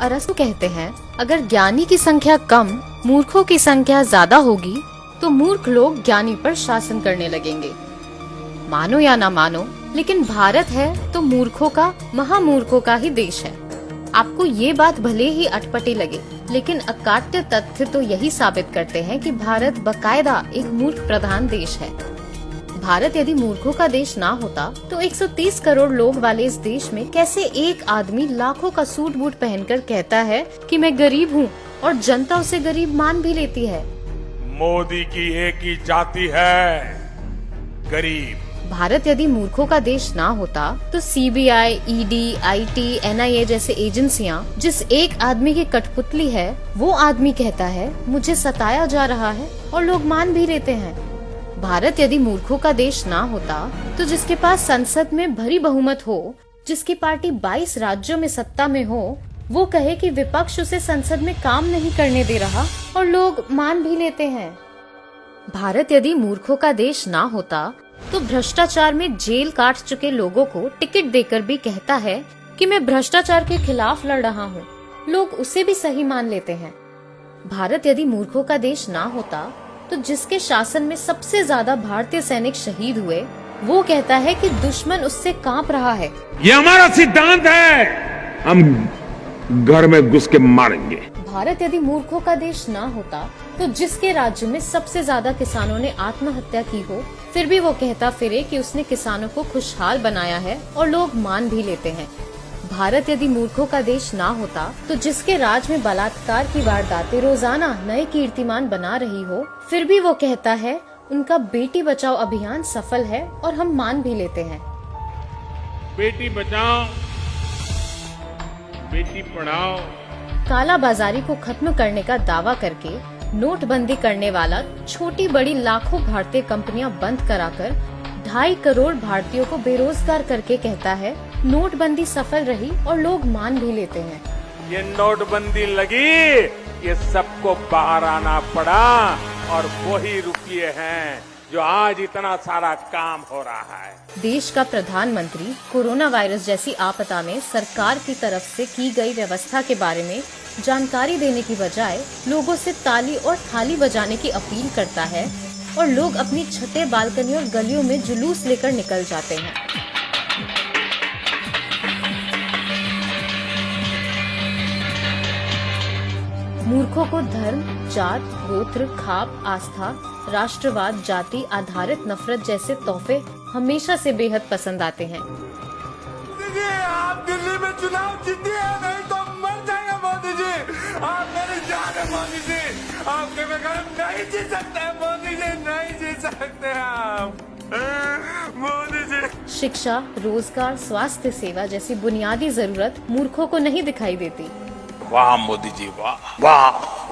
अरस्तु कहते हैं, अगर ज्ञानी की संख्या कम, मूर्खों की संख्या ज्यादा होगी तो मूर्ख लोग ज्ञानी पर शासन करने लगेंगे। मानो या ना मानो, लेकिन भारत है तो मूर्खों का, महामूर्खों का ही देश है। आपको ये बात भले ही अटपटी लगे, लेकिन अकाट्य तथ्य तो यही साबित करते हैं कि भारत बकायदा एक मूर्ख प्रधान देश है। भारत यदि मूर्खों का देश ना होता तो 130 करोड़ लोग वाले इस देश में कैसे एक आदमी लाखों का सूट बूट पहनकर कहता है कि मैं गरीब हूँ और जनता उसे गरीब मान भी लेती है। मोदी की एक ही जाति है, गरीब। भारत यदि मूर्खों का देश ना होता तो सीबीआई, ईडी, आईटी, एनआईए जैसे एजेंसियां जिस एक आदमी की कठपुतली है, वो आदमी कहता है मुझे सताया जा रहा है और लोग मान भी लेते हैं। भारत यदि मूर्खों का देश ना होता तो जिसके पास संसद में भरी बहुमत हो, जिसकी पार्टी 22 राज्यों में सत्ता में हो, वो कहे कि विपक्ष उसे संसद में काम नहीं करने दे रहा और लोग मान भी लेते हैं। भारत यदि मूर्खों का देश ना होता तो भ्रष्टाचार में जेल काट चुके लोगों को टिकट देकर भी कहता है कि मैं भ्रष्टाचार के खिलाफ लड़ रहा हूँ, लोग उसे भी सही मान लेते हैं। भारत यदि मूर्खों का देश ना होता तो जिसके शासन में सबसे ज्यादा भारतीय सैनिक शहीद हुए, वो कहता है कि दुश्मन उससे कांप रहा है। ये हमारा सिद्धांत है, हम घर में घुस के मारेंगे। भारत यदि मूर्खों का देश ना होता तो जिसके राज्य में सबसे ज्यादा किसानों ने आत्महत्या की हो, फिर भी वो कहता फिरे कि उसने किसानों को खुशहाल बनाया है और लोग मान भी लेते हैं। भारत यदि मूर्खों का देश ना होता तो जिसके राज में बलात्कार की वारदातें रोजाना नए कीर्तिमान बना रही हो, फिर भी वो कहता है उनका बेटी बचाओ अभियान सफल है और हम मान भी लेते हैं। बेटी बचाओ, बेटी पढ़ाओ। काला बाजारी को खत्म करने का दावा करके नोटबंदी करने वाला छोटी बड़ी लाखों भारतीय कंपनियां बंद कराकर 2.5 करोड़ भारतीयों को बेरोजगार करके कहता है नोटबंदी सफल रही और लोग मान भी लेते हैं। ये नोटबंदी लगी, ये सबको बाहर आना पड़ा और वही रुपये हैं जो आज इतना सारा काम हो रहा है। देश का प्रधानमंत्री कोरोना वायरस जैसी आपदा में सरकार की तरफ से की गई व्यवस्था के बारे में जानकारी देने की बजाय लोगों से ताली और थाली बजाने की अपील करता है और लोग अपनी छतें, बालकनी और गलियों में जुलूस लेकर निकल जाते हैं। मूर्खों को धर्म, जात, गोत्र, खाप, आस्था, राष्ट्रवाद, जाति आधारित नफरत जैसे तोहफे हमेशा से बेहद पसंद आते हैं। आप दिल्ली में चुनाव जीतिए, नहीं तो मर जाएंगे मोदी जी। आप मेरी जान है मोदी जी, आपके बगैर नहीं जी सकते मोदी जी, नहीं जी सकते आप मोदी जी। शिक्षा, रोजगार, स्वास्थ्य सेवा जैसी बुनियादी जरूरत मूर्खों को नहीं दिखाई देती। वाह मोदी जी, वाह वाह।